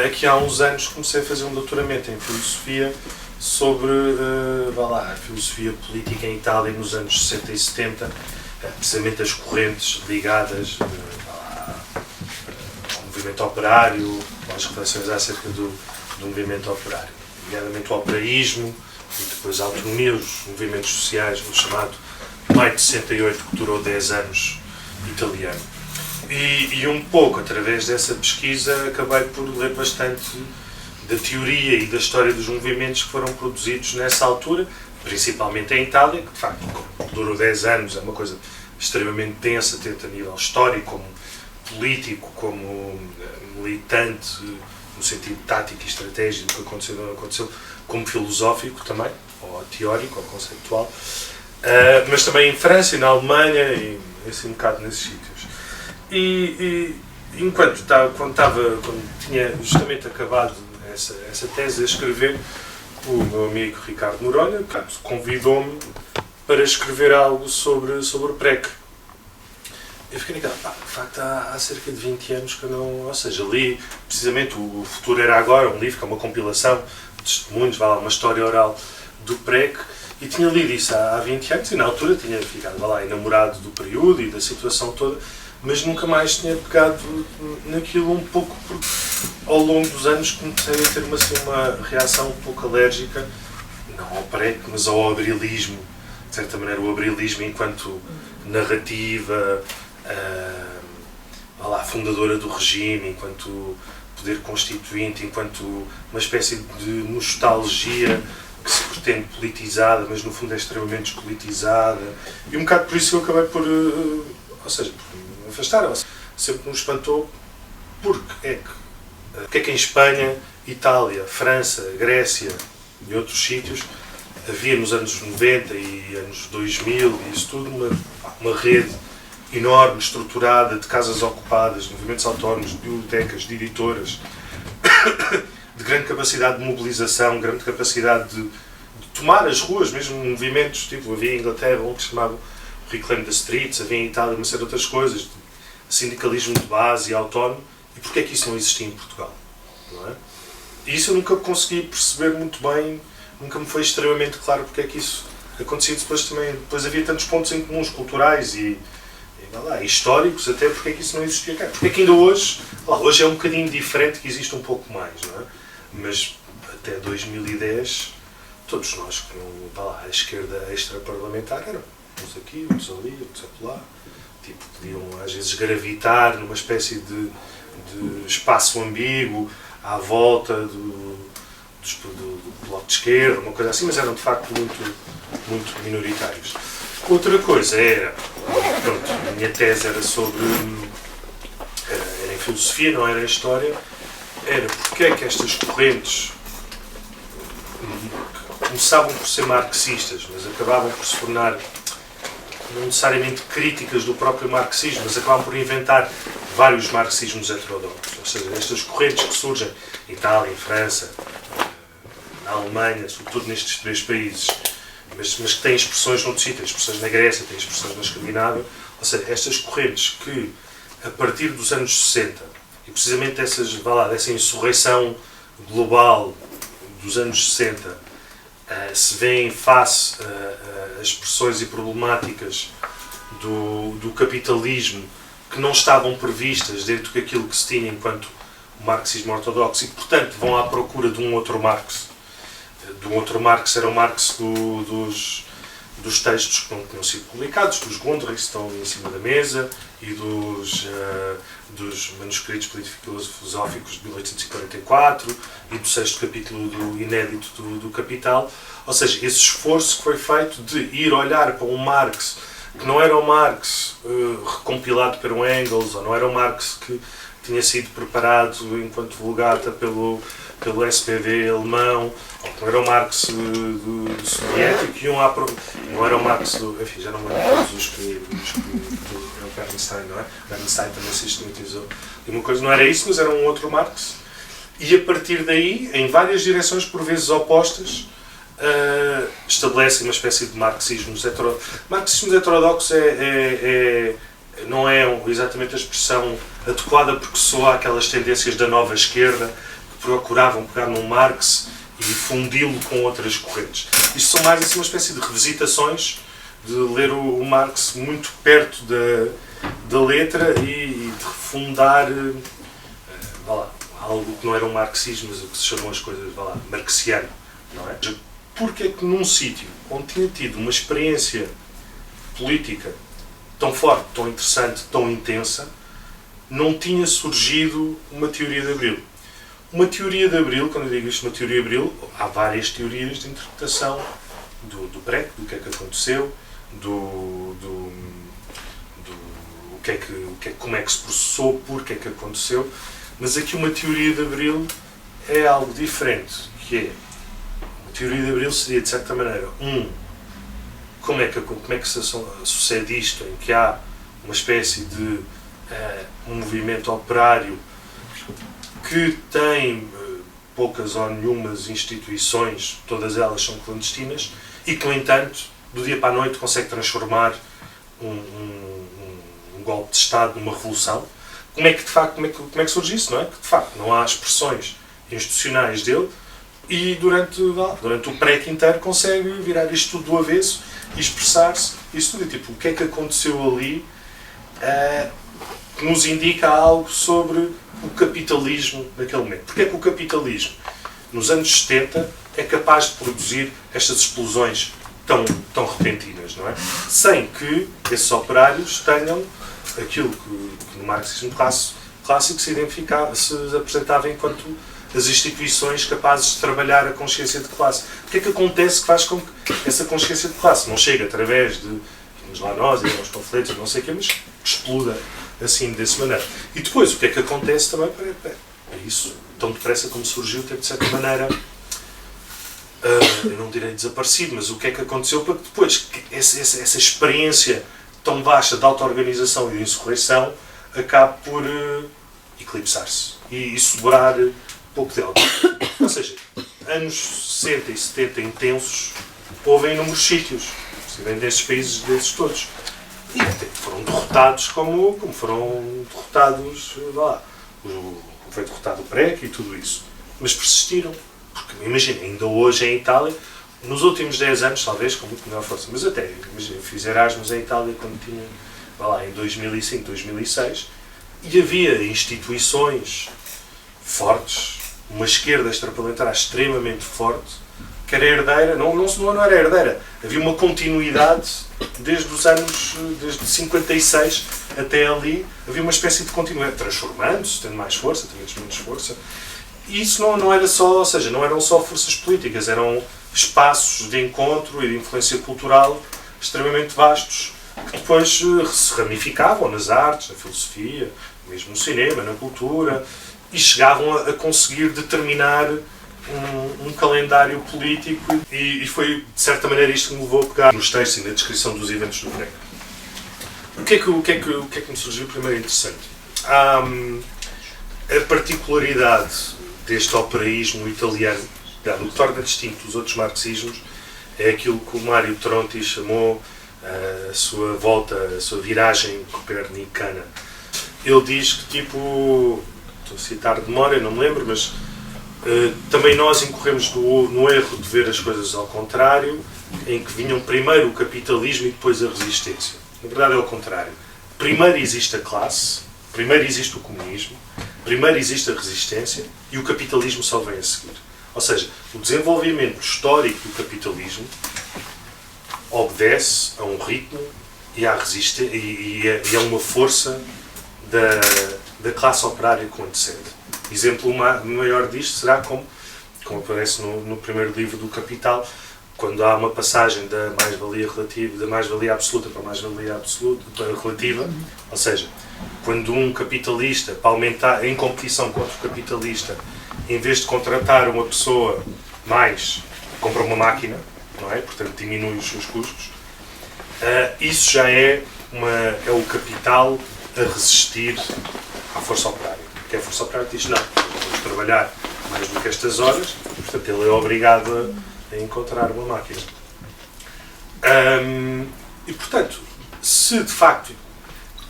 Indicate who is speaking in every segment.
Speaker 1: Aqui há uns anos comecei a fazer um doutoramento em filosofia sobre a filosofia política em Itália nos anos 60 e 70, precisamente as correntes ligadas ao movimento operário, às reflexões acerca do movimento operário, nomeadamente o operaísmo e depois a autonomia, os movimentos sociais, o chamado Maio de 68, que durou 10 anos, italiano. E um pouco através dessa pesquisa acabei por ler bastante da teoria e da história dos movimentos que foram produzidos nessa altura, principalmente em Itália, que de facto durou 10 anos, é uma coisa extremamente densa, tanto a nível histórico, como político, como militante, no sentido tático e estratégico do que aconteceu ou não aconteceu, como filosófico também, ou teórico, ou conceitual, mas também em França e na Alemanha, e assim um bocado nesses sítios. E quando tinha justamente acabado essa tese a escrever, o meu amigo Ricardo Noronha convidou-me para escrever algo sobre o PREC. Eu fiquei naquela, de facto há cerca de 20 anos que eu não... Ou seja, li precisamente O Futuro Era Agora, um livro que é uma compilação de testemunhos, uma história oral do PREC, e tinha lido isso há 20 anos, e na altura tinha ficado enamorado do período e da situação toda, mas nunca mais tinha pegado naquilo um pouco, porque ao longo dos anos comecei a ter uma reação um pouco alérgica, não ao PREC, mas ao abrilismo, de certa maneira o abrilismo enquanto narrativa, fundadora do regime, enquanto poder constituinte, enquanto uma espécie de nostalgia que se pretende politizada, mas no fundo é extremamente despolitizada, e um bocado por isso eu acabei por me afastar. Sempre me espantou porque é que em Espanha, Itália, França, Grécia e outros sítios havia nos anos 90 e anos 2000 e isso tudo uma rede enorme, estruturada, de casas ocupadas, de movimentos autónomos, de bibliotecas, de editoras, de grande capacidade de mobilização, grande capacidade de tomar as ruas, mesmo movimentos, tipo, havia em Inglaterra um que se chamava Reclaim the Streets, havia em Itália uma série de outras coisas, de sindicalismo de base e autónomo, e porquê é que isso não existia em Portugal? Não é? E isso eu nunca consegui perceber muito bem, nunca me foi extremamente claro porque é que isso acontecia. Depois havia tantos pontos em comuns, culturais e históricos, até porque é que isso não existia cá. Porque é que ainda hoje é um bocadinho diferente, que existe um pouco mais, não é? Mas até 2010, todos nós que a esquerda extra-parlamentar eram uns aqui, outros ali, outros acolá, tipo, podiam às vezes gravitar numa espécie de espaço ambíguo à volta do bloco de esquerda, uma coisa assim, mas eram de facto muito minoritários. Outra coisa era, a minha tese era era em filosofia, não era em história, era porque é que estas correntes começavam por ser marxistas, mas acabavam por se tornar não necessariamente críticas do próprio marxismo, mas acabavam por inventar vários marxismos heterodoxos. Ou seja, estas correntes que surgem em Itália, em França, na Alemanha, sobretudo nestes 3 países, mas que têm expressões noutros sítios, têm expressões na Grécia, têm expressões na Escandinávia, ou seja, estas correntes que, a partir dos anos 60, e precisamente dessa insurreição global dos anos 60, se vêem face a expressões e problemáticas do capitalismo que não estavam previstas dentro daquilo que se tinha enquanto o marxismo ortodoxo e, portanto, vão à procura de um outro Marx. Era o Marx dos textos que não tinham sido publicados, dos Gondry que estão em cima da mesa e dos manuscritos político-filosóficos de 1844 e do 6º capítulo inédito do Capital. Ou seja, esse esforço que foi feito de ir olhar para um Marx que não era o Marx recompilado por um Engels, ou não era o Marx que tinha sido preparado enquanto vulgata pelo SPD alemão, ou que não era o Marx do soviético, não era o Marx enfim, já não me lembro todos os que é o Bernstein, não é? Bernstein também sistematizou. E uma coisa, não era isso, mas era um outro Marx. E a partir daí, em várias direções, por vezes opostas, estabelecem uma espécie de marxismos heterodoxos. Marxismos heterodoxos é não é exatamente a expressão adequada, porque soa aquelas tendências da nova esquerda que procuravam pegar num Marx e fundi-lo com outras correntes. Isto são mais assim, uma espécie de revisitações de ler o Marx muito perto da letra e de refundar algo que não era um marxismo, mas o que se chamam as coisas marxiano. Não é? Porque é que num sítio onde tinha tido uma experiência política tão forte, tão interessante, tão intensa, não tinha surgido uma teoria de Abril? Uma teoria de Abril, quando eu digo isto, uma teoria de Abril, há várias teorias de interpretação do PREC, do que é que aconteceu, como é que se processou, porque é que aconteceu, mas aqui uma teoria de Abril é algo diferente, que é, uma teoria de Abril seria, de certa maneira, como é que se sucede isto, em que há uma espécie de um movimento operário que tem poucas ou nenhumas instituições, todas elas são clandestinas, e que, no entanto, do dia para a noite consegue transformar um golpe de Estado numa revolução. Como é que surge isso, não é? Que, de facto, não há expressões institucionais dele e durante o PREC inteiro consegue virar isto tudo do avesso e expressar-se. Isto tudo, tipo, o que é que aconteceu ali que nos indica algo sobre o capitalismo naquele momento. Porque é que o capitalismo, nos anos 70, é capaz de produzir estas explosões tão repentinas, não é? Sem que esses operários tenham aquilo que no marxismo clássico se apresentava enquanto as instituições capazes de trabalhar a consciência de classe. O que é que acontece que faz com que essa consciência de classe não chegue através de, vamos lá nós, e aos panfletos, não sei o quê, mas exploda assim, dessa maneira. E depois, o que é que acontece também para isso, tão depressa como surgiu, ter de certa maneira, eu não direi desaparecido, mas o que é que aconteceu para que depois essa experiência tão baixa de auto-organização e de insurreição acabe por eclipsar-se e sobrar pouco dela. Ou seja, anos 60 e 70 intensos, houve em inúmeros sítios, desses países desses todos. E foram derrotados como foram derrotados, foi derrotado o PREC e tudo isso. Mas persistiram. Porque, imagina, ainda hoje em Itália, nos últimos 10 anos, talvez, com muito melhor força, mas até, imagina, fiz Erasmus em Itália quando tinha, em 2005, 2006, e havia instituições fortes, uma esquerda extraparlamentar extremamente forte, que era herdeira, não era herdeira, havia uma continuidade desde 56 até ali, havia uma espécie de continuidade, transformando-se, tendo mais força, tendo menos força. E isso não era só, ou seja, não eram só forças políticas, eram espaços de encontro e de influência cultural extremamente vastos, que depois se ramificavam nas artes, na filosofia, mesmo no cinema, na cultura, e chegavam a conseguir determinar um calendário político, e foi, de certa maneira, isto que me levou a pegar nos textos e na descrição dos eventos do PREC. O que é que me surgiu primeiro interessante? A particularidade deste operaísmo italiano, o que torna distinto dos outros marxismos, é aquilo que o Mário Tronti chamou a sua volta, a sua viragem copernicana. Ele diz que, estou a citar de memória, não me lembro, mas também nós incorremos no erro de ver as coisas ao contrário, em que vinham primeiro o capitalismo e depois a resistência. Na verdade é o contrário. Primeiro existe a classe, primeiro existe o comunismo, primeiro existe a resistência e o capitalismo só vem a seguir. Ou seja, o desenvolvimento histórico do capitalismo obedece a um ritmo e a uma força da classe operária que o antecede. Exemplo maior disto será como aparece no primeiro livro do Capital, quando há uma passagem da mais-valia relativa, da mais-valia absoluta para a mais-valia relativa, ou seja, quando um capitalista, para aumentar em competição contra o capitalista, em vez de contratar uma pessoa mais, compra uma máquina, não é? Portanto diminui os seus custos, isso já é o capital a resistir à força operária. Porque a força operária diz, não, vamos trabalhar mais do que estas horas, portanto ele é obrigado a encontrar uma máquina. E portanto, se de facto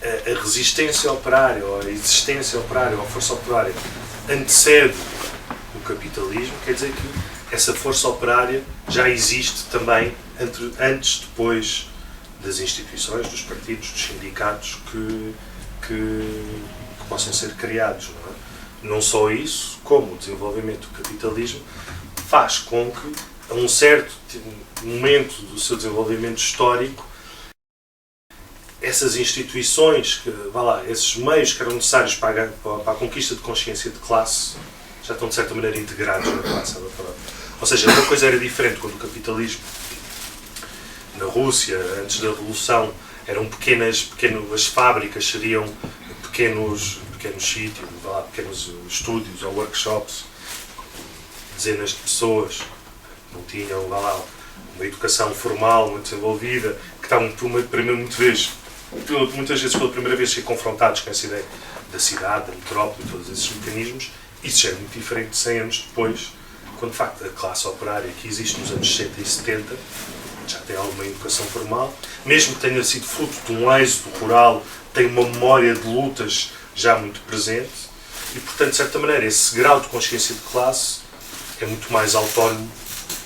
Speaker 1: a resistência operária, ou a existência operária, ou a força operária antecede o capitalismo, quer dizer que essa força operária já existe também antes, depois das instituições, dos partidos, dos sindicatos que possam ser criados. Não é? Não só isso, como o desenvolvimento do capitalismo faz com que, a um certo momento do seu desenvolvimento histórico, essas instituições, esses meios que eram necessários para a conquista de consciência de classe, já estão de certa maneira integrados na classe. Ou seja, uma coisa era diferente quando o capitalismo, na Rússia, antes da Revolução, eram as fábricas seriam pequenos sítios, pequenos estúdios ou workshops, dezenas de pessoas, não tinham uma educação formal muito desenvolvida, que estavam muitas vezes pela primeira vez ser confrontados com essa ideia da cidade, da metrópole, todos esses mecanismos. Isso já é muito diferente de 100 anos depois, quando de facto a classe operária que existe nos anos 60 e 70 já tem alguma educação formal, mesmo que tenha sido fruto de um êxodo rural, tem uma memória de lutas já muito presente e, portanto, de certa maneira, esse grau de consciência de classe é muito mais autónomo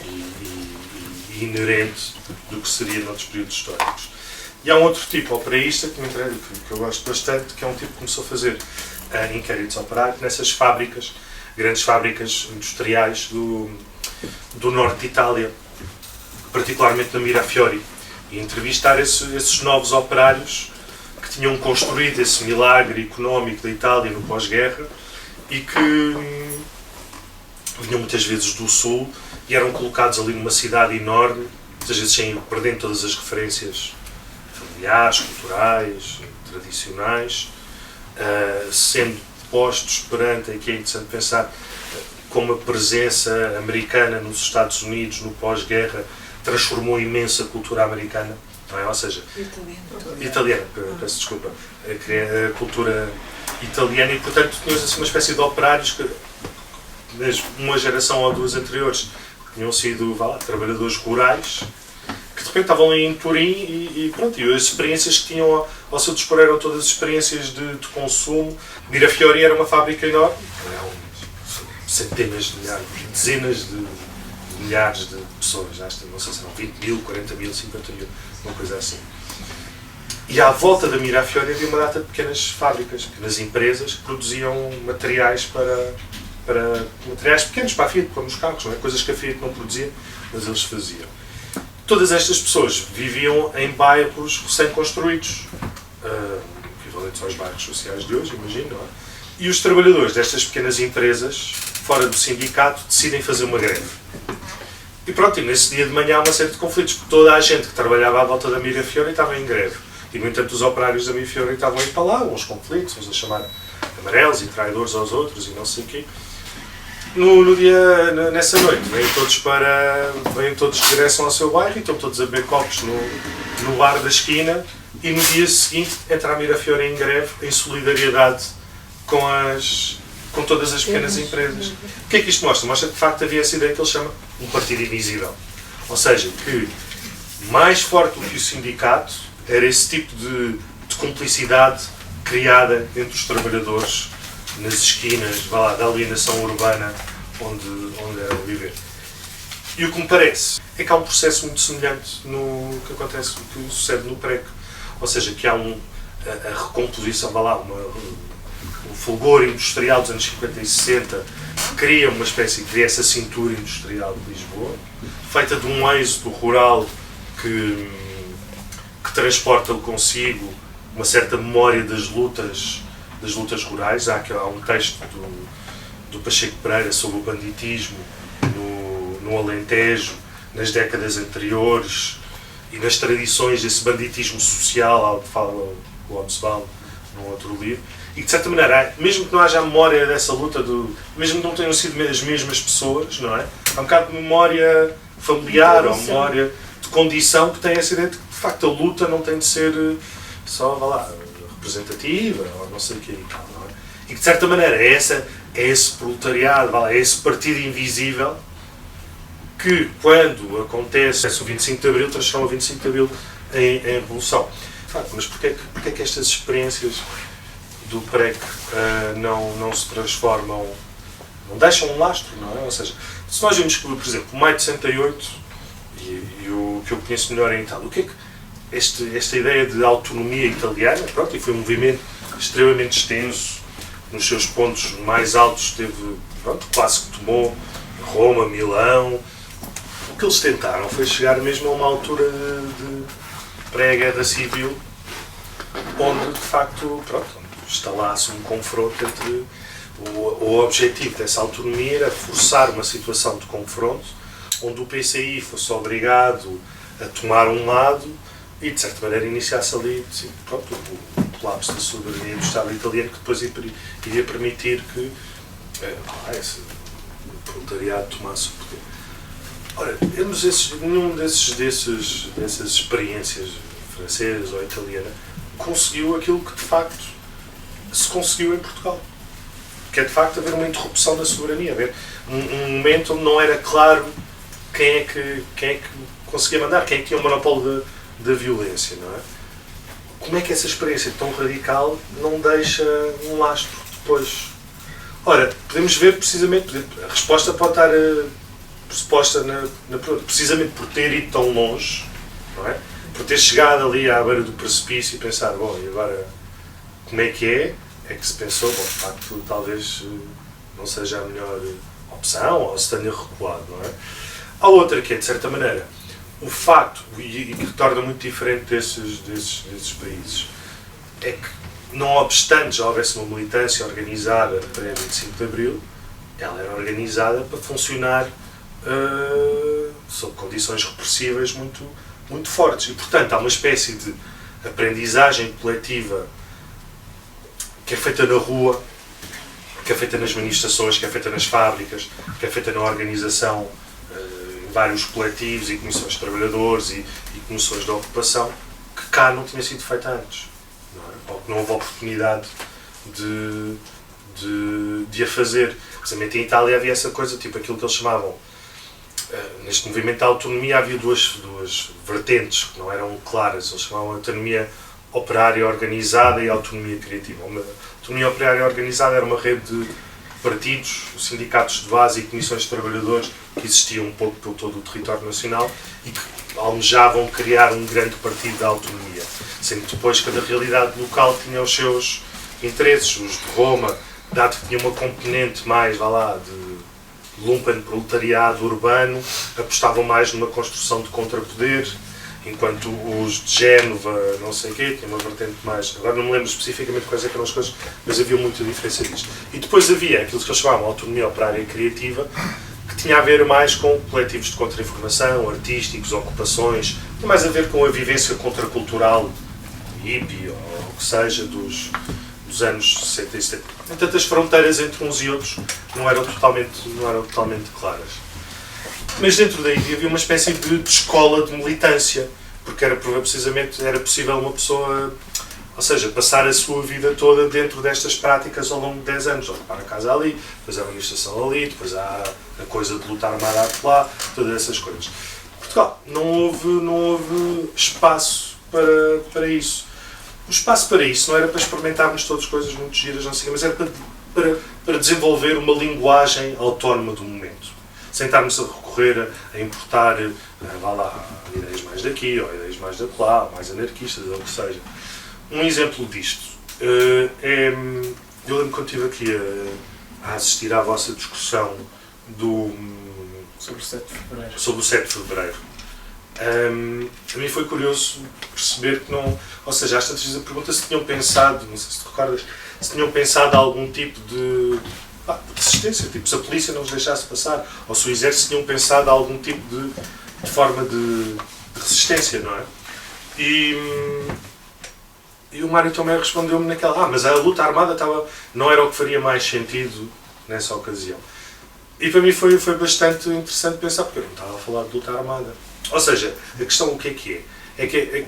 Speaker 1: e inerente do que seria noutros períodos históricos. E há um outro tipo operaísta que eu gosto bastante, que é um tipo que começou a fazer inquéritos operários nessas fábricas, grandes fábricas industriais do norte de Itália, particularmente na Mirafiori, e entrevistar esses novos operários que tinham construído esse milagre económico da Itália no pós-guerra e que vinham muitas vezes do sul e eram colocados ali numa cidade enorme, muitas vezes perdendo todas as referências familiares, culturais, tradicionais, sendo postos perante, aqui é interessante pensar, como a presença americana nos Estados Unidos no pós-guerra transformou imensa cultura americana, não é? Ou seja, italiana, peço desculpa, a cultura italiana, e portanto tínhamos assim uma espécie de operários que, uma geração ou duas anteriores, tinham sido trabalhadores rurais, que de repente estavam ali em Turim e as experiências que tinham ao seu dispor eram todas experiências de consumo. Mirafiori era uma fábrica enorme, centenas de milhares, dezenas de milhares de pessoas, não sei se eram 20 mil, 40 mil, 50 mil, uma coisa assim. E à volta da Mirafiori havia uma data de pequenas fábricas, pequenas empresas que produziam materiais materiais pequenos para a Fiat, para os carros, não é? Coisas que a Fiat não produzia, mas eles faziam. Todas estas pessoas viviam em bairros recém-construídos, equivalentes aos bairros sociais de hoje, imagino, não é? E os trabalhadores destas pequenas empresas, fora do sindicato, decidem fazer uma greve. E pronto, e nesse dia de manhã há uma série de conflitos, porque toda a gente que trabalhava à volta da Mirafiori estava em greve. E, no entanto, os operários da Mirafiori estavam a ir para lá, uns conflitos, uns a chamar amarelos e traidores aos outros e não sei o quê. Nessa noite, vêm todos que regressam ao seu bairro e estão todos a beber copos no bar da esquina, e no dia seguinte entra a Mirafiori em greve, em solidariedade com todas as pequenas empresas. O que é que isto mostra? Mostra que de facto havia essa ideia que ele chama um partido invisível. Ou seja, que mais forte do que o sindicato era esse tipo de cumplicidade criada entre os trabalhadores nas esquinas, da alienação urbana onde eram viver. E o que me parece é que há um processo muito semelhante no que acontece, que sucede no PREC. Ou seja, que há a recomposição, o fulgor industrial dos anos 50 e 60 cria essa cintura industrial de Lisboa, feita de um êxodo rural que transporta consigo uma certa memória das lutas rurais. Há um texto do Pacheco Pereira sobre o banditismo no Alentejo, nas décadas anteriores, e nas tradições desse banditismo social, ao que fala o Hobsbawm num outro livro. E de certa maneira, mesmo que não haja a memória dessa luta, mesmo que não tenham sido as mesmas pessoas, não é? Há um bocado de memória familiar ou memória de condição que tem essa ideia de que de facto a luta não tem de ser só representativa ou não sei o que, não é? E que de certa maneira é esse proletariado, é esse partido invisível que, quando acontece o 25 de Abril, transforma o 25 de Abril em revolução. facto, mas porquê é que estas experiências do PREC não se transformam, não deixam um lastro, não é? Ou seja, se nós vimos que, por exemplo, o Maio de 68 e o que eu conheço melhor em Itália, o que é que esta ideia de autonomia italiana, pronto, e foi um movimento extremamente extenso, nos seus pontos mais altos teve, pronto, quase que tomou Roma, Milão. O que eles tentaram foi chegar mesmo a uma altura de pré-guerra civil, onde de facto, pronto, instalasse um confronto entre o objetivo dessa autonomia era forçar uma situação de confronto onde o PCI fosse obrigado a tomar um lado e de certa maneira iniciasse ali, sim, pronto, o colapso da soberania do Estado italiano, que depois iria permitir que esse proletariado tomasse o poder. Ora, nenhum dessas experiências francesas ou italiana conseguiu aquilo que de facto se conseguiu em Portugal, que é de facto haver uma interrupção da soberania, haver um momento onde não era claro quem é que conseguia mandar, quem é que tinha o monopólio da violência, não é? Como é que essa experiência tão radical não deixa um lastro depois? Ora, podemos ver precisamente, a resposta pode estar pressuposta precisamente por ter ido tão longe, não é? Por ter chegado ali à beira do precipício e pensar, bom, e agora como é que se pensou, bom, de facto, talvez não seja a melhor opção, ou se tenha recuado, não é? Há outra que é, de certa maneira, o facto, e que torna muito diferente desses países, é que, não obstante já houvesse uma militância organizada pré-25 de Abril, ela era organizada para funcionar sob condições repressivas muito fortes. E, portanto, há uma espécie de aprendizagem coletiva que é feita na rua, que é feita nas manifestações, que é feita nas fábricas, que é feita na organização em vários coletivos e comissões de trabalhadores e comissões de ocupação, que cá não tinha sido feita antes, não é? Ou que não houve oportunidade de a fazer. Precisamente em Itália havia essa coisa, tipo aquilo que eles chamavam, neste movimento da autonomia havia duas vertentes que não eram claras, eles chamavam autonomia operária organizada e autonomia criativa. A autonomia operária organizada era uma rede de partidos, sindicatos de base e comissões de trabalhadores que existiam um pouco por todo o território nacional e que almejavam criar um grande partido da autonomia, sendo que depois cada realidade local tinha os seus interesses. Os de Roma, dado que tinha uma componente mais, de lumpen proletariado urbano, apostavam mais numa construção de contrapoder, enquanto os de Génova, não sei o quê, tinham uma vertente mais... Agora não me lembro especificamente quais eram as coisas, mas havia muita diferença disto. E depois havia aquilo que eles chamavam de autonomia operária e criativa, que tinha a ver mais com coletivos de contra-informação, artísticos, ocupações, tinha mais a ver com a vivência contracultural, hippie, ou o que seja, dos anos 60 e 70. Portanto, as fronteiras entre uns e outros não eram totalmente claras. Mas dentro daí havia uma espécie de escola de militância, porque era possível uma pessoa, ou seja, passar a sua vida toda dentro destas práticas ao longo de 10 anos. Ocupar a casa ali, depois a manifestação ali, depois há a coisa de lutar armada lá, todas essas coisas. Portugal, não houve espaço para isso. O espaço para isso não era para experimentarmos todas as coisas muito giras, não sei, mas era para desenvolver uma linguagem autónoma do momento. Sem estarmos a recorrer a importar ideias mais daqui, ou ideias mais de lá, mais anarquistas, ou o que seja. Um exemplo disto eu lembro quando estive aqui a assistir à vossa discussão
Speaker 2: sobre o 7 de Fevereiro.
Speaker 1: Sobre o 7 de Fevereiro. A mim foi curioso perceber que não... Ou seja, às tantas vezes a pergunta se tinham pensado, não sei se te recordas, se tinham pensado algum tipo de resistência, tipo se a polícia não os deixasse passar, ou se o exército tinham pensado algum tipo de forma de resistência, não é? E o Mário também respondeu-me naquela, mas a luta armada não era o que faria mais sentido nessa ocasião. E para mim foi bastante interessante pensar, porque eu não estava a falar de luta armada. Ou seja, a questão o que é? É que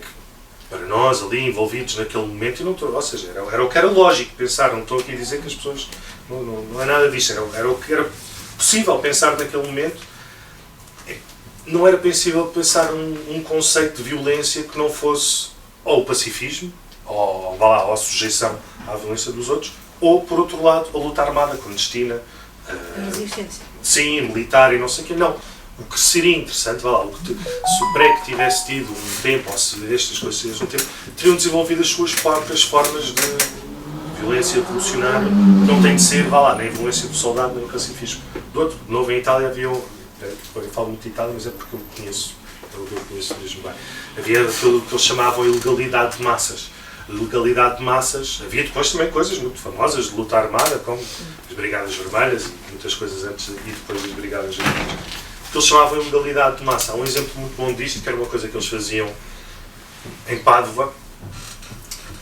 Speaker 1: para nós ali envolvidos naquele momento, ou seja, era o que era lógico pensar, não estou aqui a dizer que as pessoas, não é nada disto, era o que era possível pensar naquele momento. Não era possível pensar um conceito de violência que não fosse ou o pacifismo, ou, vá lá, ou a sujeição à violência dos outros, ou, por outro lado, a luta armada clandestina.
Speaker 3: A resistência.
Speaker 1: Sim, militar e não sei o quê. Não. O que seria interessante, vá lá, se o PREC tivesse tido um tempo, ou se estas coisas tivessem um tempo, teriam desenvolvido as suas próprias formas de violência revolucionária. Não tem de ser, vá lá, nem a violência do soldado, nem o pacifismo do outro. De novo, em Itália havia eu falo muito de Itália, mas é porque eu conheço, eu conheço mesmo bem. Havia aquilo que eles chamavam ilegalidade de massas. Legalidade de massas, havia depois também coisas muito famosas de luta armada, como as Brigadas Vermelhas e muitas coisas antes e depois das Brigadas Vermelhas, que eles chamavam ilegalidade de massa. Há um exemplo muito bom disto, que era uma coisa que eles faziam em Pádua,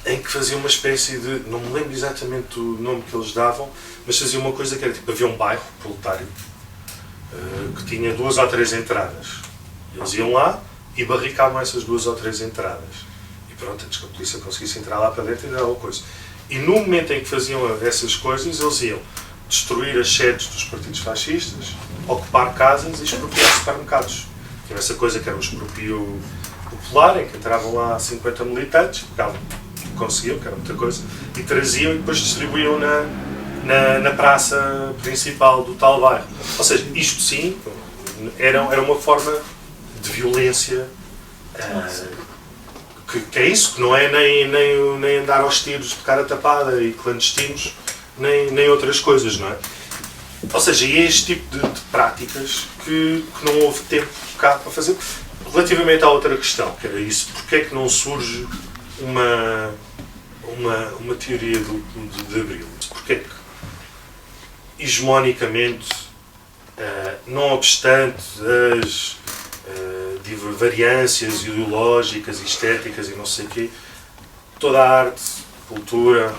Speaker 1: em que faziam uma espécie de, não me lembro exatamente o nome que eles davam, mas faziam uma coisa que era tipo, havia um bairro proletário, que tinha 2 ou 3 entradas. Eles iam lá e barricavam essas 2 ou 3 entradas. Pronto, antes que a polícia conseguisse entrar lá para dentro e dar uma coisa. E no momento em que faziam essas coisas, eles iam destruir as sedes dos partidos fascistas, ocupar casas e expropriar supermercados. Tinha essa coisa que era o exproprio popular, em que entravam lá 50 militantes, pegavam o que conseguiam, que era muita coisa, e traziam e depois distribuíam na praça principal do tal bairro. Ou seja, isto sim, era uma forma de violência. Que é isso, que não é nem andar aos tiros de cara tapada e clandestinos, nem outras coisas, não é? Ou seja, é este tipo de práticas que não houve tempo cá para fazer. Relativamente à outra questão, que era isso, porque é que não surge uma teoria de Abril? Porque é que, hegemonicamente, não obstante as variâncias ideológicas, estéticas e não sei o quê, toda a arte, cultura,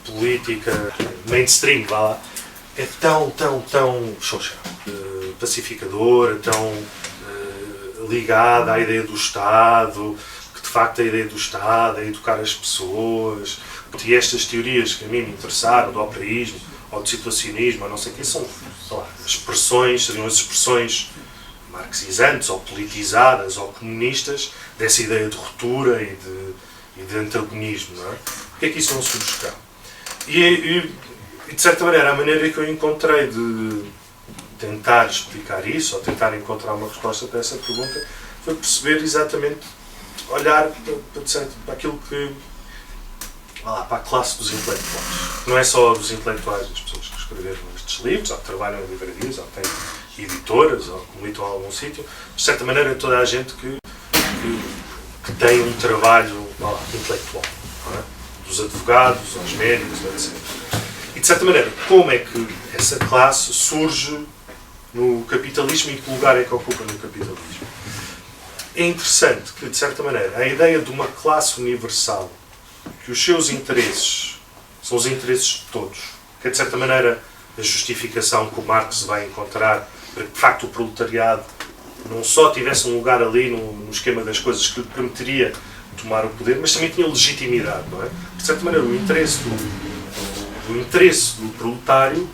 Speaker 1: política, mainstream, vá lá, é tão xoxa, pacificadora, tão ligada à ideia do Estado, que de facto a ideia do Estado é educar as pessoas, e estas teorias que a mim me interessaram, do operaísmo, ou do situacionismo, ou não sei o quê, são, sei lá, seriam as expressões marxizantes, ou politizadas, ou comunistas, dessa ideia de ruptura e de antagonismo, não é? Porquê é que isso não surge cá? E, de certa maneira, a maneira que eu encontrei de tentar explicar isso, ou tentar encontrar uma resposta para essa pergunta, foi perceber exatamente, olhar para aquilo que... para a classe dos intelectuais. Não é só dos intelectuais, das pessoas que escreveram estes livros, ou que trabalham em livrarias, ou que têm editoras, ou que militam em algum sítio, de certa maneira é toda a gente que tem um trabalho intelectual, não é? Dos advogados, aos médicos, etc. E de certa maneira, como é que essa classe surge no capitalismo e que lugar é que ocupa no capitalismo? É interessante que, de certa maneira, a ideia de uma classe universal, que os seus interesses são os interesses de todos, que é, de certa maneira, a justificação que o Marx vai encontrar para que, de facto, o proletariado não só tivesse um lugar ali no esquema das coisas que lhe permitiria tomar o poder, mas também tinha legitimidade, não é? De certa maneira, o interesse do proletário,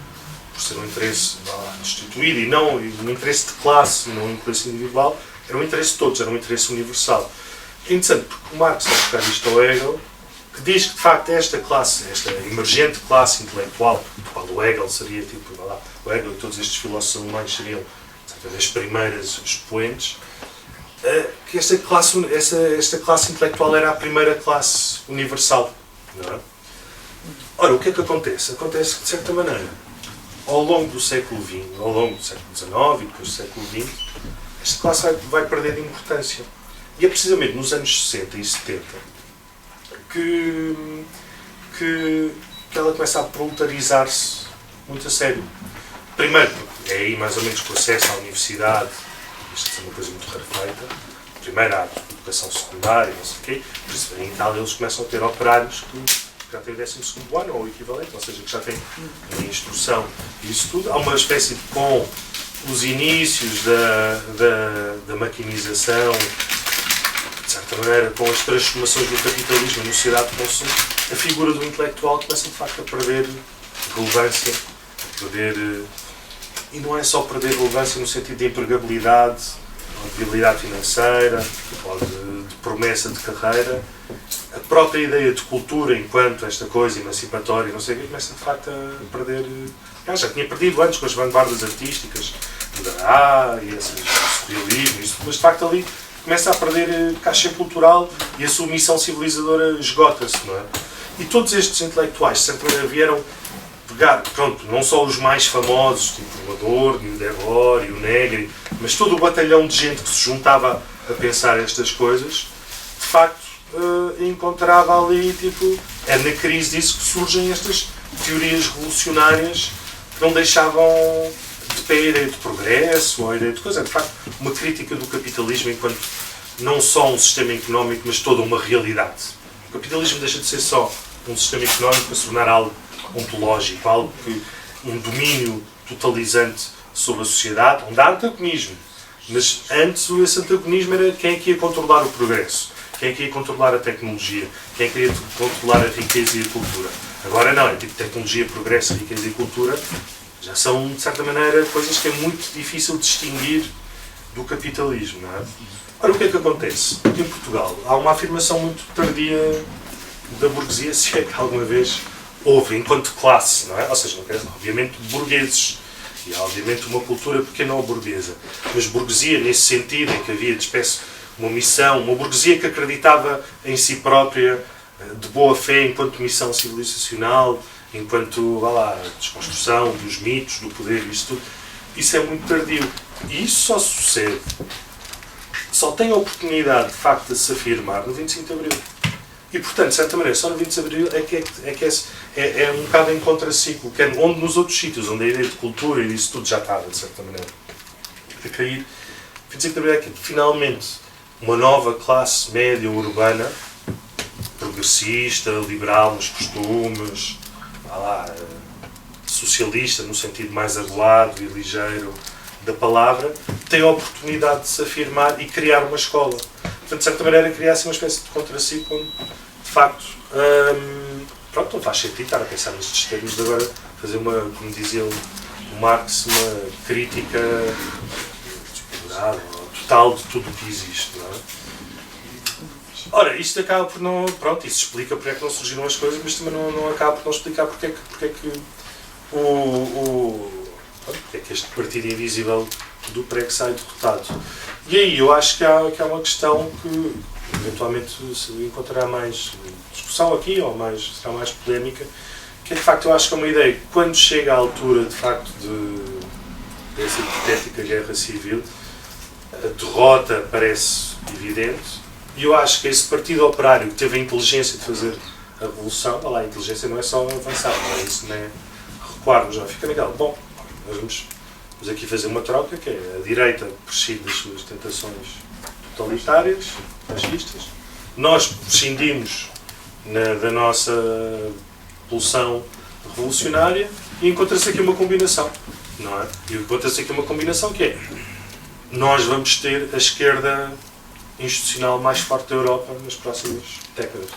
Speaker 1: por ser um interesse instituído e não um interesse de classe, não um interesse individual, era um interesse de todos, era um interesse universal. É interessante, porque o Marx, ao buscar isto ao Hegel, que diz que, de facto, esta emergente classe intelectual, do qual o Hegel seria, o Hegel e todos estes filósofos alemães seriam as primeiras expoentes, que esta classe intelectual era a primeira classe universal. Não é? Ora, o que é que acontece? Acontece que, de certa maneira, ao longo do século XX, ao longo do século XIX e depois do século XX, esta classe vai perder de importância. E é precisamente nos anos 60 e 70 que ela começa a proletarizar-se muito a sério. Primeiro, porque é aí mais ou menos com o acesso à universidade, isto é uma coisa muito rarefeita. Primeiro há a educação secundária, não sei o quê. Por isso, em Itália eles começam a ter operários que já têm o 12º ano, ou o equivalente, ou seja, que já têm a instrução e isso tudo. Há uma espécie de, com os inícios da maquinização, de certa maneira, com as transformações do capitalismo na sociedade de consumo, a figura do intelectual começa de facto a perder relevância, e não é só perder relevância no sentido de empregabilidade ou de viabilidade financeira, ou de promessa de carreira, a própria ideia de cultura enquanto esta coisa emancipatória, não sei o que, começa de facto a perder. Já tinha perdido antes com as vanguardas artísticas, o Dada e esse surrealismo, isso, mas de facto ali começa a perder caixa cultural e a sua missão civilizadora esgota-se, não é? E todos estes intelectuais, de certa maneira, vieram pegar, pronto, não só os mais famosos, tipo o Adorno, o Debord e o Negri, mas todo o batalhão de gente que se juntava a pensar estas coisas, de facto, encontrava ali, tipo, é na crise disso que surgem estas teorias revolucionárias que não deixavam de pé a ideia de progresso ou a ideia de coisa. É, de facto, uma crítica do capitalismo enquanto não só um sistema económico, mas toda uma realidade. O capitalismo deixa de ser só um sistema económico para se tornar algo ontológico, algo que um domínio totalizante sobre a sociedade, onde há antagonismo. Mas antes esse antagonismo era quem é que ia controlar o progresso, quem é que ia controlar a tecnologia, quem é que ia controlar a riqueza e a cultura. Agora não, é tipo tecnologia, progresso, riqueza e cultura, já são, de certa maneira, coisas que é muito difícil distinguir do capitalismo, não é? Ora, o que é que acontece? Em Portugal há uma afirmação muito tardia da burguesia, se é que alguma vez houve, enquanto classe, não é? Ou seja, não quer dizer, obviamente, burgueses. E há, obviamente, uma cultura pequena ou burguesa. Mas burguesia, nesse sentido, em que havia, de espécie, uma missão, uma burguesia que acreditava em si própria, de boa fé, enquanto missão civilizacional, enquanto, vá lá, desconstrução dos mitos, do poder, isso tudo. Isso é muito tardio. E isso só sucede, só tem a oportunidade, de facto, de se afirmar no 25 de Abril. E, portanto, de certa maneira, só no 25 de Abril é um bocado em contraciclo, que é onde nos outros sítios, onde a ideia de cultura e disso tudo já estava, de certa maneira, a cair. 25 de Abril é que, finalmente, uma nova classe média urbana, progressista, liberal nos costumes, socialista no sentido mais arruado e ligeiro da palavra, tem a oportunidade de se afirmar e criar uma escola. Portanto, de certa maneira, criar-se uma espécie de contraciclo onde, de facto, pronto, não faz sentido estar a pensar nestes termos de agora fazer uma, como dizia o Marx, uma crítica total de tudo o que existe, não é? Ora, isto acaba por não... Pronto, isso explica porque é que não surgiram as coisas, mas também não acaba por não explicar porque é que este partido invisível do PREC sai derrotado. E aí eu acho que há uma questão que eventualmente se encontrará mais discussão aqui, ou será mais polémica, que é de facto eu acho que é uma ideia que quando chega à altura de facto dessa hipotética guerra civil, a derrota parece evidente, e eu acho que esse partido operário que teve a inteligência de fazer a revolução, a inteligência não é só avançar, não é isso, não é recuarmos, não fica legal. Bom, nós vamos aqui fazer uma troca, que é a direita prescinde das suas tentações totalitárias, fascistas, nós prescindimos da nossa pulsão revolucionária e encontra-se aqui uma combinação, não é? E encontra-se aqui uma combinação que é, nós vamos ter a esquerda institucional mais forte da Europa nas próximas décadas.